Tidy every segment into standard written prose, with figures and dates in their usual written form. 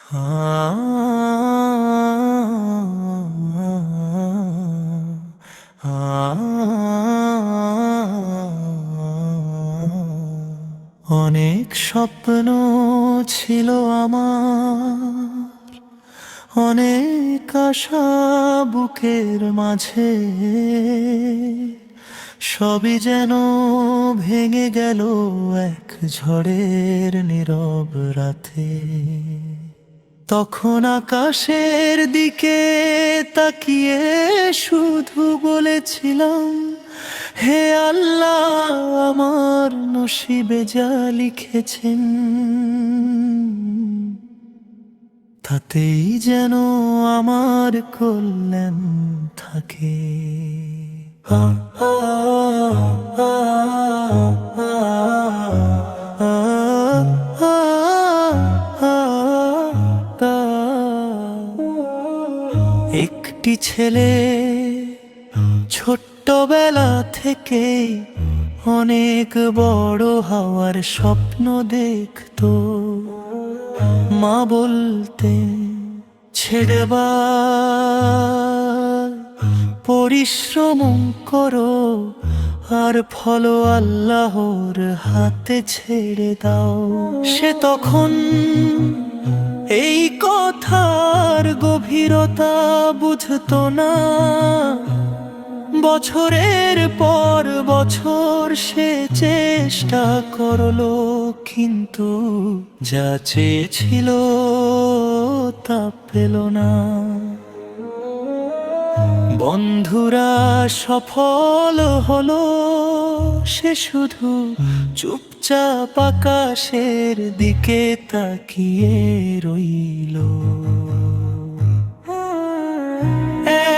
অনেক স্বপ্ন ছিল আমার, অনেক আশা বুকের মাঝে, সবই যেন ভেঙে গেল এক ঝড়ের নীরব রাতে। তখন আকাশের দিকে তাকিয়ে শুধু বলেছিলাম, হে আল্লাহ, আমার নসিবে যা লিখেছেন তাতেই যেন আমার কল্যাণ থাকে। আ আ আ আ একটি ছেলে ছোট্টবেলা থেকে অনেক বড় হওয়ার স্বপ্ন দেখতো। মা বলতেন, ছেড়েবার পরিশ্রম করো আর ফল আল্লাহর হাতে ছেড়ে দাও। সে তখন এই কথার গভীরতা বুঝতো না। বছরের পর বছর সে চেষ্টা করলো, কিন্তু যা চেয়েছিল তা পেল না। বন্ধুরা সফল হলো, সে শুধু চুপচাপ আকাশের দিকে তাকিয়ে রইল।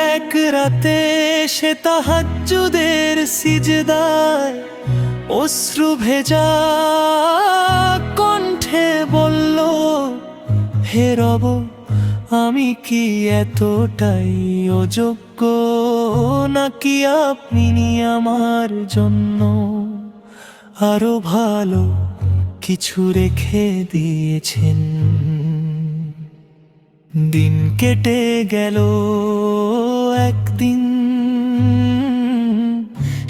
এক রাতে সে তাহাজ্জুদের সিজদায় অশ্রু ভেজা কণ্ঠে বলল, হে রব, আমি কি এতটাই অযোগ্য, নাকি আপনি আমার জন্য আরো ভালো কিছু রেখে দিয়েছেন? দিন কেটে গেল, একদিন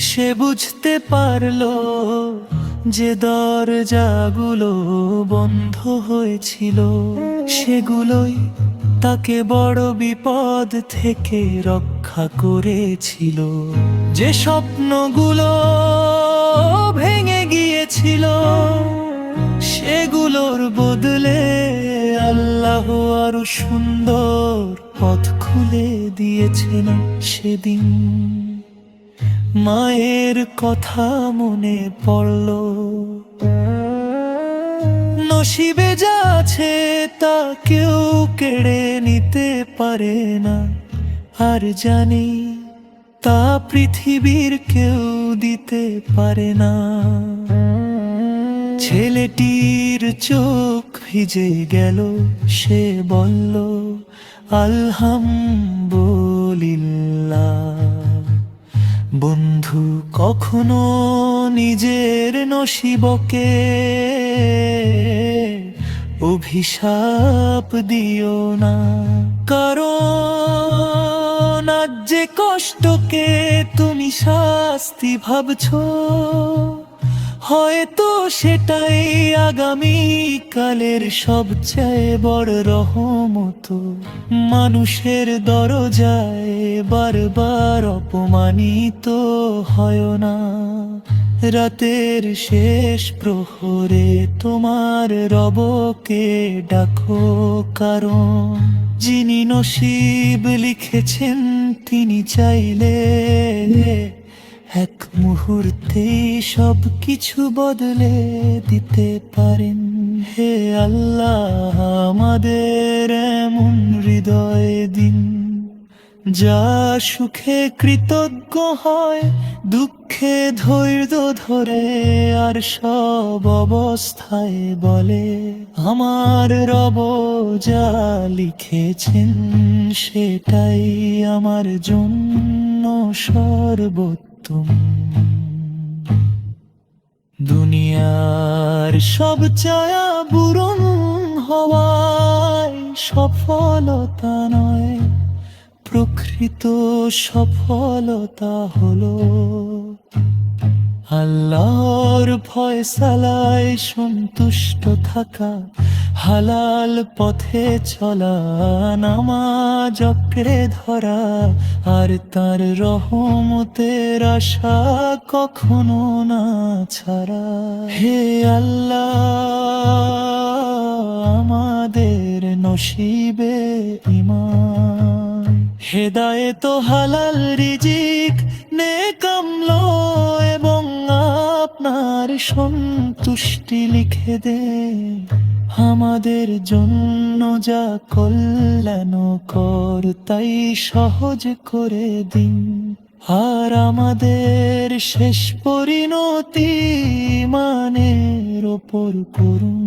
সে বুঝতে পারলো যে দরজাগুলো বন্ধ হয়েছিল সেগুলোই তাকে বড় বিপদ থেকে রক্ষা করেছিল। যে স্বপ্নগুলো ভেঙে গিয়েছিল সেগুলোর বদলে আল্লাহ আরো সুন্দর পথ খুলে দিয়েছেন। সেদিন মায়ের কথা মনে পড়ল, নসিবে যা আছে তা কেউ কেড়ে নিতে পারে না, আর জানি তা পৃথিবীর কেউ দিতে পারে না। ছেলেটির চোখ ভিজে গেল, সে বলল, আলহামদুলিল্লাহ। বন্ধু, কখনো নিজের নসিবকে অভিশাপ দিও না, কারণ আজ যে কষ্টকে তুমি শাস্তি ভাবছো, হয়তো সেটাই আগামী কালের সবচেয়ে বড় রহমত। মানুষের দরজায় বারবার অপমানিত হয় না। রাতের শেষ প্রহরে তোমার রবকে ডাকো, কারণ যিনি নসিব লিখেছেন তিনি চাইলে এক মুহূর্তেই সব কিছু বদলে দিতে পারেন। হে আল্লাহ, আমাদের এমন হৃদয় দিন যা সুখে কৃতজ্ঞ হয়, দুঃখে ধৈর্য ধরে, আর সব অবস্থায় বলে, আমার রব যা লিখেছেন সেটাই আমার জন্য সর্বোত্তম। দুনিয়ার সব চায়া পূরণ হওয়ায় সফলতা নয়, প্রকৃত সফলতা হলো আল্লাহর ফয়সালায় সন্তুষ্ট থাকা, হালাল পথে চলা, নামাজ আঁকড়ে ধরা, আর তার রহমতের আশা কখনো না ছাড়া। হে আল্লাহ, আমাদের নসিবে ঈমান, হেদায়েত ও হালাল রিজিক, নেক আমল এবং আপনার সন্তুষ্টি লিখে দে আমাদের জন্য, যা কল্যাণকর তাই সহজ করে দিন। আর আমাদের শেষ পরিণতি ঈমানের ওপর করুন।